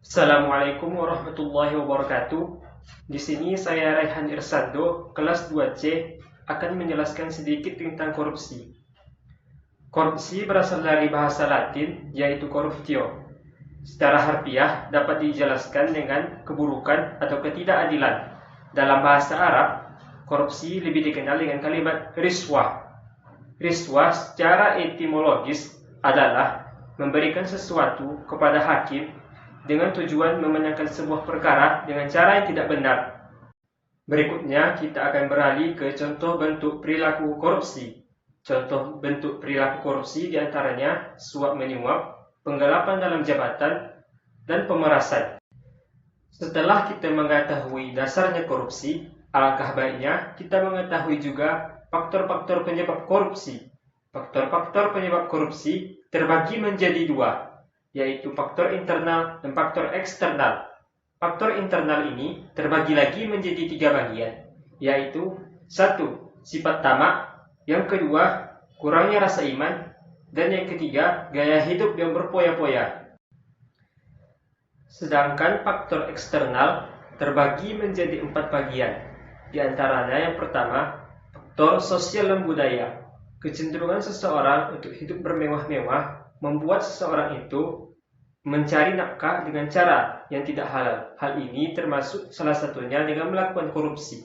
Assalamualaikum warahmatullahi wabarakatuh. Di sini saya Raihan Irsando, kelas 2C, akan menjelaskan sedikit tentang korupsi. Korupsi berasal dari bahasa Latin, yaitu corruptio. Secara harfiah dapat dijelaskan dengan keburukan atau ketidakadilan. Dalam bahasa Arab, korupsi lebih dikenal dengan kalimat riswah. Riswah secara etimologis adalah memberikan sesuatu kepada hakim dengan tujuan memenangkan sebuah perkara dengan cara yang tidak benar. Berikutnya kita akan beralih ke contoh bentuk perilaku korupsi. Contoh bentuk perilaku korupsi diantaranya suap menyuap, penggelapan dalam jabatan, dan pemerasan. Setelah kita mengetahui dasarnya korupsi, alangkah baiknya kita mengetahui juga faktor-faktor penyebab korupsi. Faktor-faktor penyebab korupsi terbagi menjadi dua, yaitu faktor internal dan faktor eksternal. Faktor internal ini terbagi lagi menjadi tiga bagian, yaitu satu, sifat tamak, yang kedua, kurangnya rasa iman, dan yang ketiga, gaya hidup yang berpoya-poya. Sedangkan faktor eksternal terbagi menjadi empat bagian. Di antaranya yang pertama, faktor sosial dan budaya. Kecenderungan seseorang untuk hidup bermewah-mewah membuat seseorang itu mencari nafkah dengan cara yang tidak halal. Hal ini termasuk salah satunya dengan melakukan korupsi.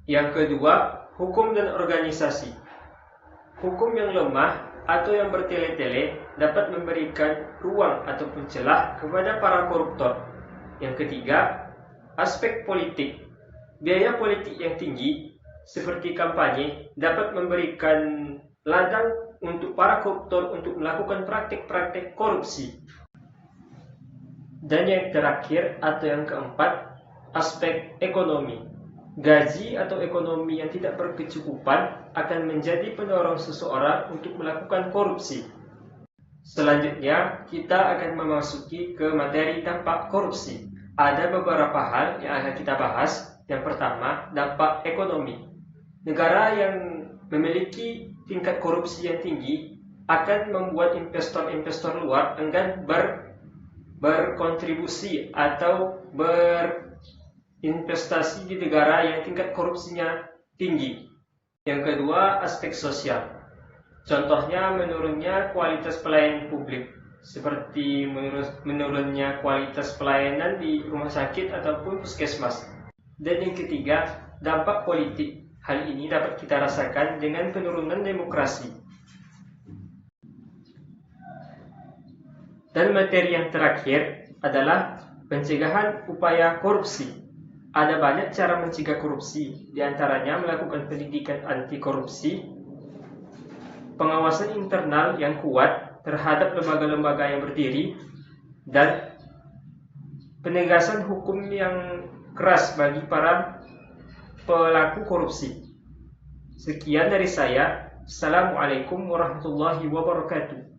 Yang kedua, hukum dan organisasi. Hukum yang lemah atau yang bertele-tele dapat memberikan ruang ataupun celah kepada para koruptor. Yang ketiga, aspek politik. Biaya politik yang tinggi seperti kampanye dapat memberikan ladang untuk para koruptor untuk melakukan praktik-praktik korupsi. Dan yang terakhir atau yang keempat, aspek ekonomi. Gaji atau ekonomi yang tidak berkecukupan akan menjadi pendorong seseorang untuk melakukan korupsi. Selanjutnya, kita akan memasuki ke materi dampak korupsi. Ada beberapa hal yang akan kita bahas. Yang pertama, dampak ekonomi. Negara yang memiliki tingkat korupsi yang tinggi akan membuat investor-investor luar enggan berkontribusi atau berinvestasi di negara yang tingkat korupsinya tinggi. Yang kedua, aspek sosial. Contohnya menurunnya kualitas pelayanan publik, seperti menurunnya kualitas pelayanan di rumah sakit ataupun puskesmas. Dan yang ketiga, dampak politik. Hal ini dapat kita rasakan dengan penurunan demokrasi. Dan materi yang terakhir adalah pencegahan upaya korupsi. Ada banyak cara mencegah korupsi, di antaranya melakukan pendidikan anti korupsi, pengawasan internal yang kuat terhadap lembaga-lembaga yang berdiri, dan penegasan hukum yang keras bagi para pelaku korupsi. Sekian dari saya. Assalamualaikum warahmatullahi wabarakatuh.